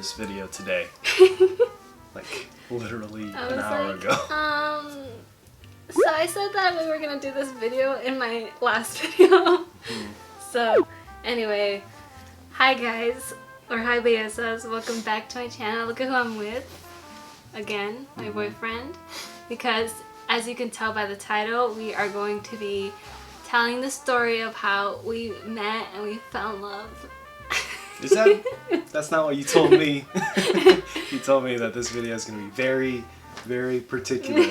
this video today? Like, literally an hour ago. So I said that we were gonna do this video in my last video. So, anyway, hi guys, or hi Bellezas, welcome back to my channel. Look at who I'm with. Again, my boyfriend. Because, as you can tell by the title, we are going to be telling the story of how we met and we fell in love. Is that? That's not what you told me. You told me that this video is going to be very, very particular.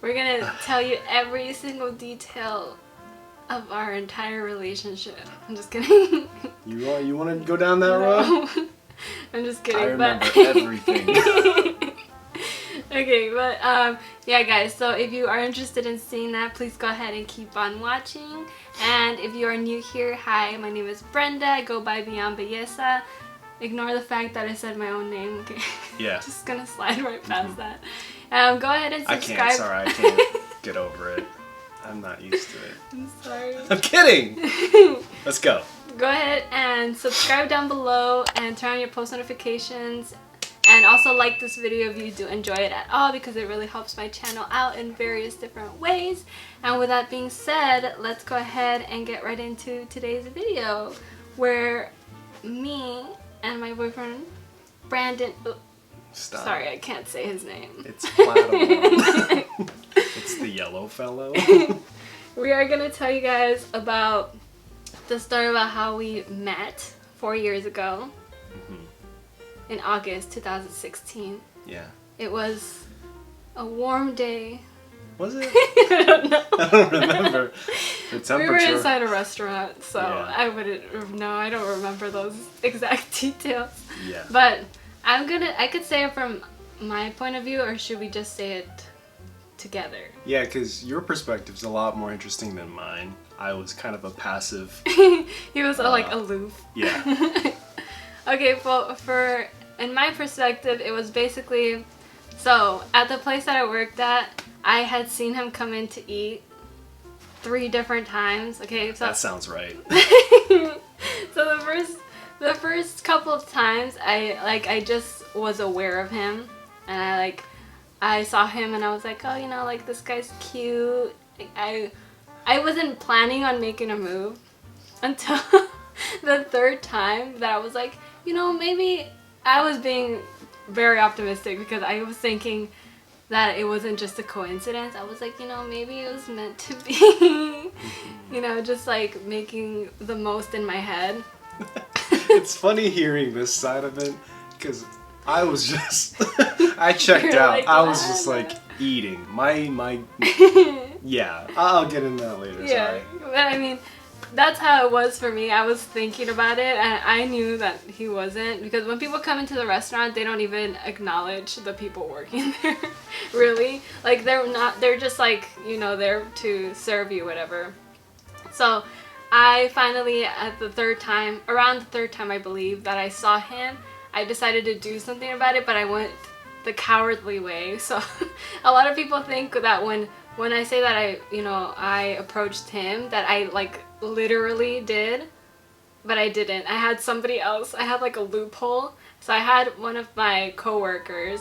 We're going to tell you every single detail of our entire relationship. I'm just kidding. You want to go down that road? I'm just kidding. I remember everything. Okay, but yeah guys, so if you are interested in seeing that, please go ahead and keep on watching. And if you are new here, hi, my name is Brenda. I go by Belleza. Ignore the fact that I said my own name, okay? Yeah. Just gonna slide right past that. Go ahead and subscribe. I can't get over it. I'm not used to it. I'm sorry. I'm kidding! Let's go. Go ahead and subscribe down below and turn on your post notifications. And also like this video if you do enjoy it at all, because it really helps my channel out in various different ways. And with that being said, let's go ahead and get right into today's video, where me and my boyfriend Brandon, Stop. Sorry, I can't say his name. It's Platinum. It's the yellow fellow. We are gonna tell you guys about the story about how we met 4 years ago. In August 2016. Yeah. It was a warm day. Was it? I don't know. I don't remember. The temperature. We were inside a restaurant, so yeah. I wouldn't know. I don't remember those exact details. Yeah. But I could say it from my point of view, or should we just say it together? Yeah, because your perspective's a lot more interesting than mine. I was kind of a passive. He was like aloof. Yeah. Okay, well, in my perspective, it was basically, so at the place that I worked at, I had seen him come in to eat 3 different times. Okay, so that sounds right. So the first couple of times, I just was aware of him, and I saw him and I was like, oh, you know, like, this guy's cute. I wasn't planning on making a move until the 3rd time that I was like, you know, maybe I was being very optimistic because I was thinking that it wasn't just a coincidence. I was like, you know, maybe it was meant to be. You know, just like making the most in my head. It's funny hearing this side of it because I was just, I checked out. Like, I was just like eating. My yeah, I'll get into that later. Yeah, sorry. But I mean, that's how it was for me. I was thinking about it and I knew that he wasn't, because when people come into the restaurant, they don't even acknowledge the people working there. Really, like, they're just like, you know, there to serve you, whatever. So I finally, at the 3rd time, around the 3rd time I believe, that I saw him, I decided to do something about it, but I went the cowardly way. So a lot of people think that when I say that I approached him, that I like literally did, but I didn't. I had somebody else. I had like a loophole. So I had one of my coworkers.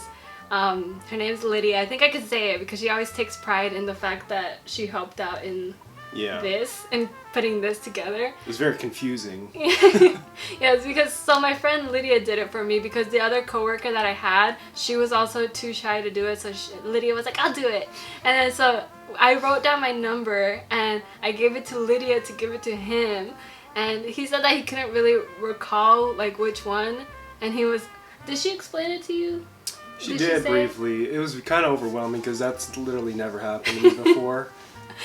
Her name's Lydia. I think I could say it because she always takes pride in the fact that she helped out in this and putting this together. It was very confusing. Yeah, it's because, so my friend Lydia did it for me because the other coworker that I had, she was also too shy to do it, so Lydia was like, I'll do it. And then so I wrote down my number and I gave it to Lydia to give it to him, and he said that he couldn't really recall like which one, and he was, did she explain it to you? She did briefly. It was kind of overwhelming because that's literally never happened to me before.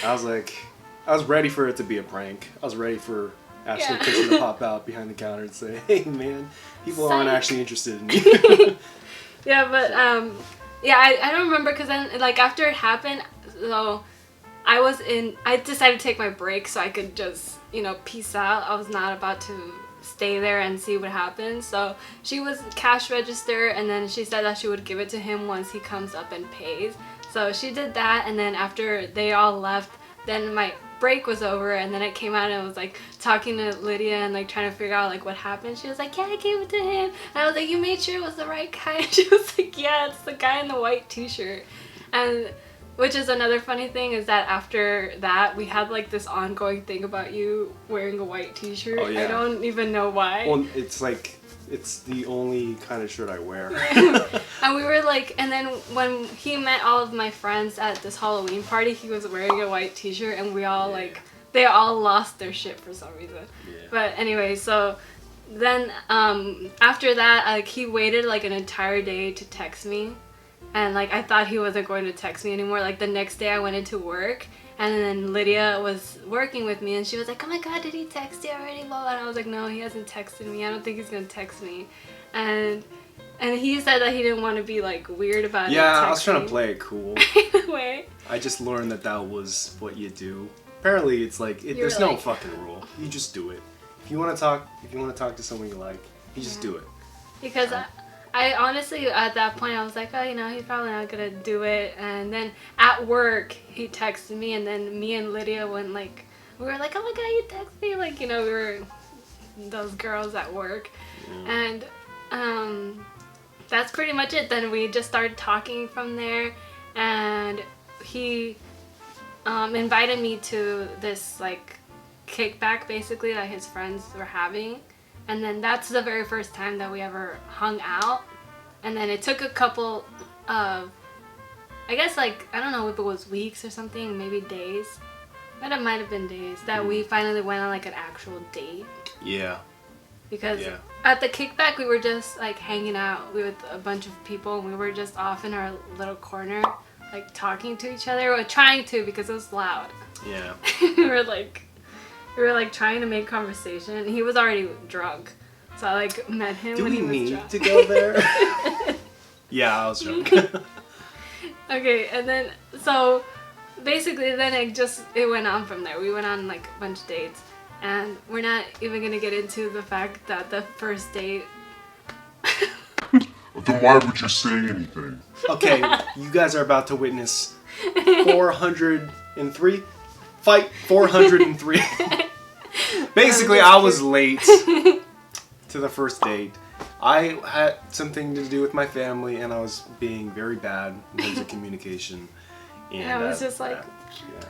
I was ready for it to be a prank. I was ready for Ashley Kitchen to pop out behind the counter and say, hey man, people aren't actually interested in you. Yeah, but yeah, I don't remember, because then like after it happened, so I decided to take my break so I could just, you know, peace out. I was not about to stay there and see what happens. So she was cash register, and then she said that she would give it to him once he comes up and pays. So she did that, and then after they all left, then break was over, and then I came out and I was like talking to Lydia and like trying to figure out like what happened. She was like, yeah, I gave it to him. And I was like, you made sure it was the right guy? And she was like, yeah, it's the guy in the white t-shirt. And which is another funny thing is that after that we had like this ongoing thing about you wearing a white t-shirt. Oh, yeah. I don't even know why. Well, it's like, it's the only kind of shirt I wear. And we were like, and then when he met all of my friends at this Halloween party, he was wearing a white t-shirt, and we all like, they all lost their shit for some reason. Yeah. But anyway, so then after that, like he waited like an entire day to text me, and like I thought he wasn't going to text me anymore. Like the next day I went into work, and then Lydia was working with me, and she was like, oh my god, did he text you already? Blah, blah. And I was like, no, he hasn't texted me. I don't think he's gonna text me. And he said that he didn't want to be like weird about it. Yeah, I was trying to play it cool. Way. I just learned that was what you do. Apparently, it's like there's no fucking rule. You just do it. If you want to talk to someone you like, you just do it. Because I honestly, at that point, I was like, oh, you know, he's probably not gonna do it. And then at work, he texted me, and then me and Lydia went like, we were like, oh my god, you text me, like, you know, we were those girls at work, and that's pretty much it. Then we just started talking from there, and he invited me to this like kickback basically that his friends were having. And then that's the very first time that we ever hung out. And then it took a couple of, I guess like, I don't know if it was weeks or something, maybe days. But it might have been days that we finally went on like an actual date. Yeah. Because at the kickback we were just like hanging out with a bunch of people, and we were just off in our little corner like talking to each other, or trying to, because it was loud. Yeah. we were like trying to make conversation, and he was already drunk, so I like met him. Do when we he was need drunk. to go there? Yeah, I was drunk. Okay, and then so basically then it went on from there. We went on like a bunch of dates, and we're not even gonna get into the fact that the first date. Then why would you say anything? Okay, you guys are about to witness 403. Fight 403. Basically, I was late to the first date. I had something to do with my family, and I was being very bad in terms of communication. And I was just like, yeah.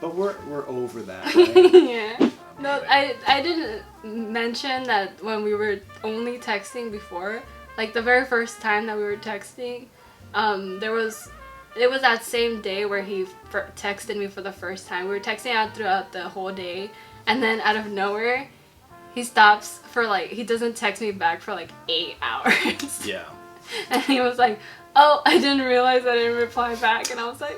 But we're over that, right? yeah. No, I didn't mention that when we were only texting before, like the very first time that we were texting, it was that same day where he texted me for the first time. We were texting out throughout the whole day, and then out of nowhere, he stops for like, he doesn't text me back for like 8 hours. Yeah. And he was like, oh, I didn't realize I didn't reply back. And I was like,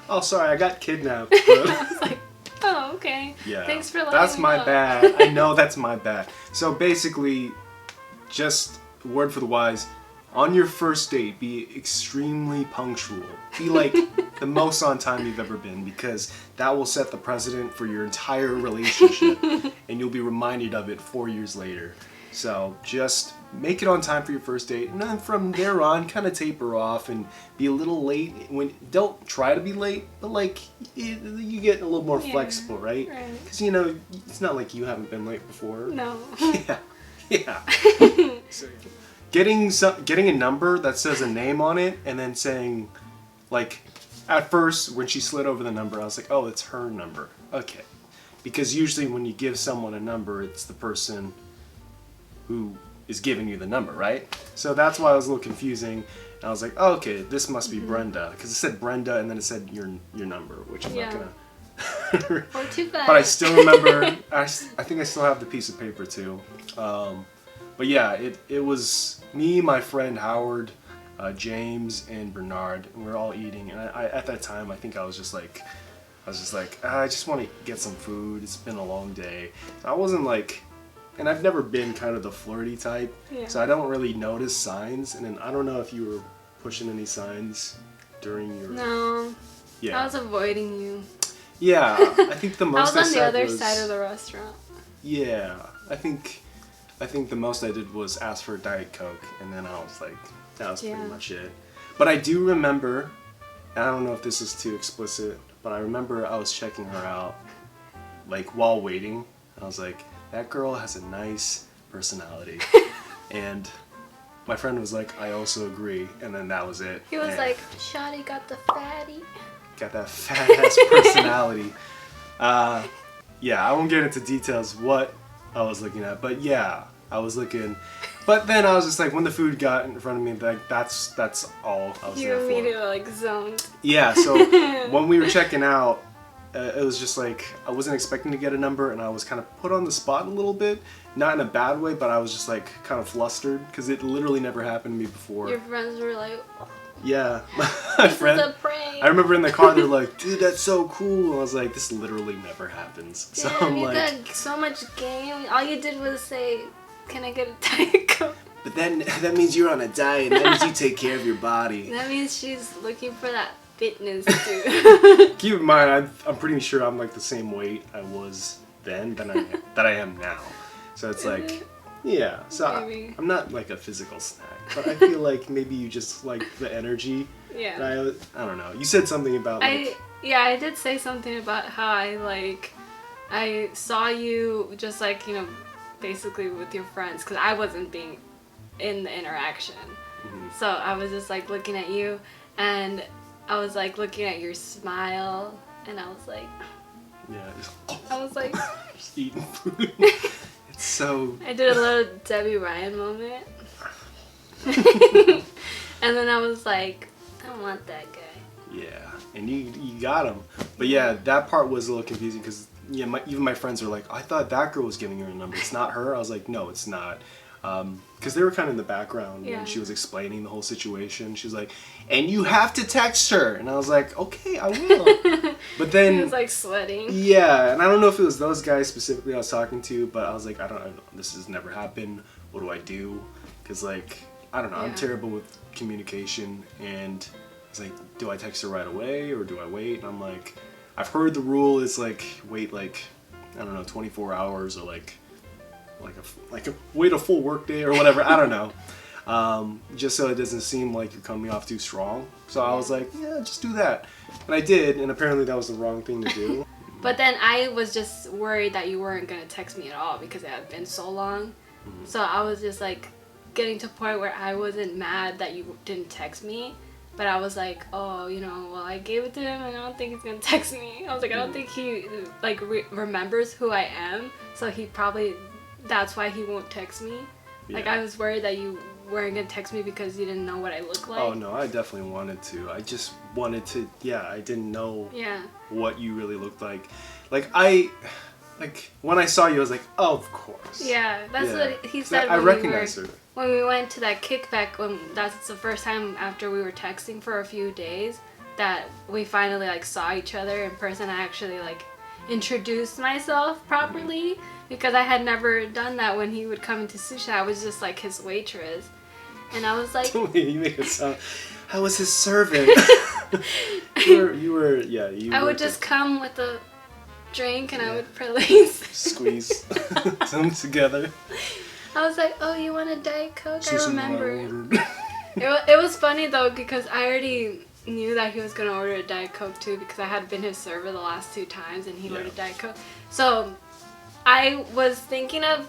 oh, sorry, I got kidnapped. I was like, oh, okay. Yeah. Thanks for letting That's me my know. bad. I know that's my bad. So basically, just word for the wise, on your first date, be extremely punctual. Be like the most on time you've ever been, because that will set the precedent for your entire relationship, and you'll be reminded of it 4 years later. So just make it on time for your first date, and then from there on, kind of taper off and be a little late. Don't try to be late, but like you get a little more flexible, right? Because you know it's not like you haven't been late before. No. Yeah. So, getting a number that says a name on it, and then saying, like, at first when she slid over the number, I was like, oh, it's her number. Okay. Because usually when you give someone a number, it's the person who is giving you the number, right? So that's why it was a little confusing. And I was like, oh, okay, this must be Brenda, because it said Brenda and then it said your number, which I'm not gonna. Or too bad. But I still remember. I think I still have the piece of paper too. But yeah, it was me, my friend Howard, James, and Bernard, and we were all eating. And I at that time, I think I was just like, I just want to get some food. It's been a long day. I wasn't like, and I've never been kind of the flirty type, so I don't really notice signs. And then I don't know if you were pushing any signs during your. No. Yeah. I was avoiding you. Yeah, I think the most I was on the other side of the restaurant. Yeah, I think the most I did was ask for a Diet Coke, and then I was like, that was pretty much it. But I do remember, and I don't know if this is too explicit, but I remember I was checking her out, like while waiting. I was like, that girl has a nice personality, and my friend was like, I also agree, and then that was it. He was and like, Shawty got the fatty. got that fat ass personality. Yeah, I won't get into details what I was looking at, but yeah, I was looking. But then I was just like, when the food got in front of me, like that's all I was You there for. immediately like zoned. Yeah, so when we were checking out, it was just like I wasn't expecting to get a number, and I was kind of put on the spot a little bit, not in a bad way, but I was just like kind of flustered because it literally never happened to me before. Your friends were like, oh, Yeah, my friend. this is a prank. I remember in the car they're like, "Dude, that's so cool." I was like, "This literally never happens." So Damn, I'm you like, got so much game. All you did was say, "Can I get a Diet Coke?" "But then that means you're on a diet. That means you take care of your body." That means she's looking for that fitness too. Keep in mind, I'm pretty sure I'm like the same weight I was then that I am now. So it's like, yeah. So Maybe. I'm not like a physical snack, but I feel like maybe you just like the energy. Yeah. that I don't know. You said something about like, I did say something about how I saw you just like, you know, basically with your friends, because I wasn't being in the interaction. So I was just like looking at you, and I was like looking at your smile, and I was like, yeah, just, I was like, just eating food. It's so. I did a little Debbie Ryan moment. And then I was like, I don't want that guy. Yeah, and you got him. But yeah, that part was a little confusing because even my friends are like, I thought that girl was giving her a number. It's not her. I was like, no, it's not. Because they were kind of in the background when she was explaining the whole situation. She was like, and you have to text her. And I was like, okay, I will. But then He was like sweating. yeah, and I don't know if it was those guys specifically I was talking to, but I was like, I don't know, this has never happened. What do I do? Because like, I don't know, I'm terrible with communication, and I was like, do I text her right away or do I wait? And I'm like, I've heard the rule is like wait like, I don't know, 24 hours or like a wait a full work day or whatever. I don't know. Just so it doesn't seem like you're coming off too strong. So I was like, yeah, just do that. And I did, and apparently that was the wrong thing to do. But then I was just worried that you weren't going to text me at all because it had been so long. So I was just like getting to a point where I wasn't mad that you didn't text me. But I was like, oh, you know, well, I gave it to him and I don't think he's going to text me. I was like, I don't think he like remembers who I am. So he probably, that's why he won't text me. Yeah. Like I was worried that you weren't going to text me because you didn't know what I look like. Oh no, I definitely wanted to. I just wanted to, I didn't know what you really looked like. Like when I saw you, I was like, oh, of course. Yeah, that's what he said. I recognized her. When we went to that kickback, that's the first time after we were texting for a few days that we finally like saw each other in person. I actually like introduced myself properly because I had never done that when he would come into sushi. I was just like his waitress, and I was like, you make it sound. I was his servant. you were. I would just come with a drink and I would probably squeeze them together. I was like, oh, you want a Diet Coke? I remember. It was funny though because I already knew that he was gonna order a Diet Coke too because I had been his server the last 2 times and he ordered Diet Coke. So I was thinking of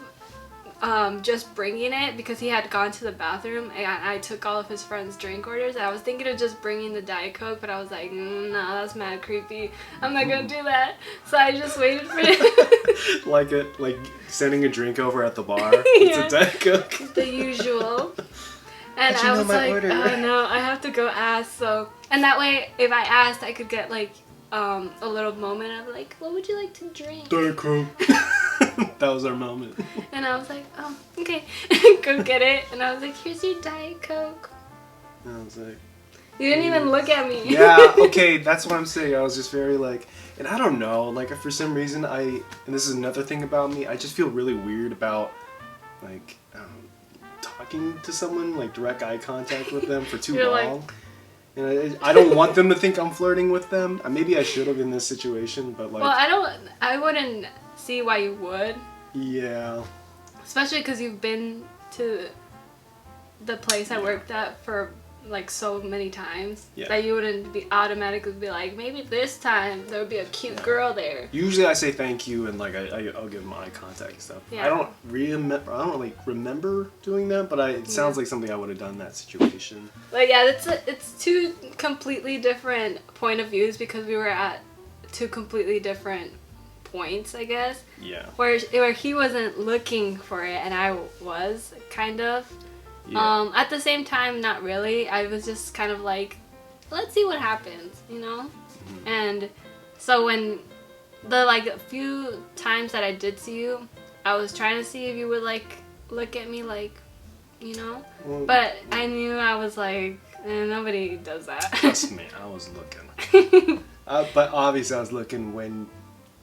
just bringing it because he had gone to the bathroom and I took all of his friends' drink orders. I was thinking of just bringing the Diet Coke, but I was like, no, that's mad creepy. I'm not gonna do that. So I just waited for him. like sending a drink over at the bar. It's a Diet Coke. The usual. And I was like, order? Oh no, I have to go ask. So, and that way, if I asked, I could get like a little moment of like, what would you like to drink? Diet Coke. That was our moment. And I was like, oh, okay. Go get it. And I was like, here's your Diet Coke. And I was like, you didn't even look at me. Yeah, okay, that's what I'm saying. I was just very like, and I don't know, like for some reason and this is another thing about me, I just feel really weird about like talking to someone, like direct eye contact with them for too long. Like, and I don't want them to think I'm flirting with them. Maybe I should have in this situation, but like. Well, I wouldn't see why you would. Yeah. Especially because you've been to the place I worked at for like so many times Yeah. that you wouldn't be automatically be like, maybe this time there would be a cute girl there. Usually I say thank you and like I'll give them eye contact and stuff. Yeah. I don't really remember doing that, but it sounds like something I would have done in that situation. But yeah, it's two completely different point of views because we were at two completely different points, I guess. Yeah. Where he wasn't looking for it and I was kind of. Yeah. At the same time, not really. I was just kind of like, let's see what happens, you know? Mm-hmm. And so when the like few times that I did see you, I was trying to see if you would like look at me like, you know? Well, But I knew I was like, nobody does that. trust me, I was looking. But obviously I was looking when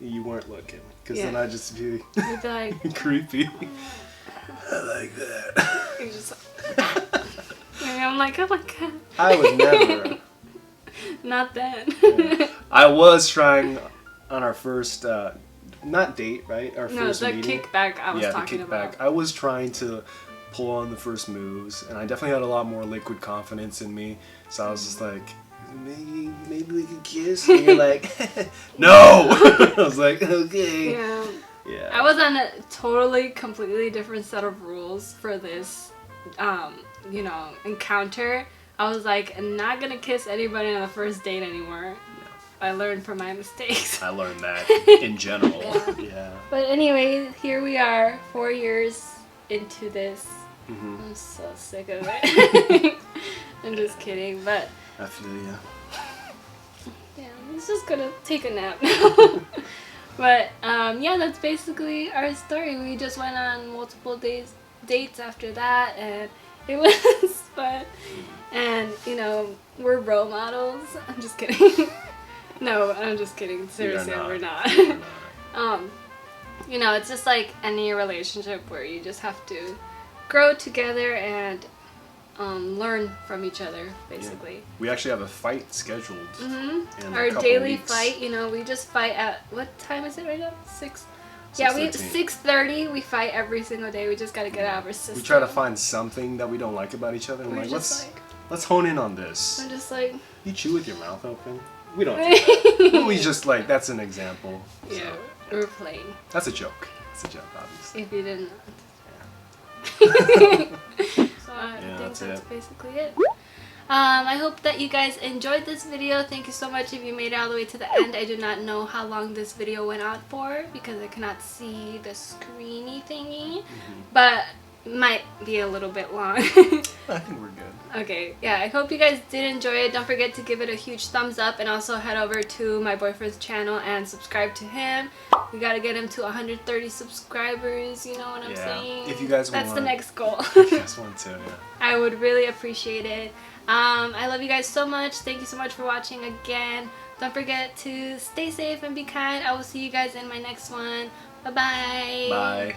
you weren't looking. Because then I'd just be You'd be like, creepy. I like that. you're just and I'm like, oh my god. I would never. Not then. Yeah. I was trying on our first, not date, right? Our No, first the meeting. kickback I was Yeah, talking the kickback. about. I was trying to pull on the first moves, and I definitely had a lot more liquid confidence in me. So I was just like, maybe we could kiss. And you're like, no. I was like, okay. Yeah. Yeah. I was on a totally, completely different set of rules for this, you know, encounter. I was like, I'm not gonna kiss anybody on the first date anymore. I learned from my mistakes. I learned that in general. Yeah. But anyway, here we are, 4 years into this. Mm-hmm. I'm so sick of it. I'm just kidding, but I feel you. yeah, I'm just gonna take a nap now. But yeah, that's basically our story. We just went on multiple dates after that, and it was fun. And you know, we're role models. I'm just kidding. No, I'm just kidding. Seriously, we're not. We're not. You know, it's just like any relationship where you just have to grow together and learn from each other, basically. Yeah. We actually have a fight scheduled. Mm-hmm. In Our a couple daily weeks. fight, you know, we just fight at, what time is it right now? 6? Yeah, 6:13. 6:30. We fight every single day. We just gotta get out of our system. We try to find something that we don't like about each other. And We're like, just let's hone in on this. I'm just like, You chew with your mouth open. We don't do that. We just like, that's an example. So, yeah, we're playing. That's a joke. It's a joke, obviously. If you didn't. So I think that's that's it. basically it. I hope that you guys enjoyed this video. Thank you so much if you made it all the way to the end. I do not know how long this video went out for because I cannot see the screeny thingy, but it might be a little bit long. I think we're good. Okay, yeah, I hope you guys did enjoy it. Don't forget to give it a huge thumbs up and also head over to my boyfriend's channel and subscribe to him. We gotta get him to 130 subscribers, you know what I'm saying? If you guys That's the want- next goal. You guys want to, yeah. I would really appreciate it. I love you guys so much. Thank you so much for watching again. Don't forget to stay safe and be kind. I will see you guys in my next one. Bye-bye. Bye.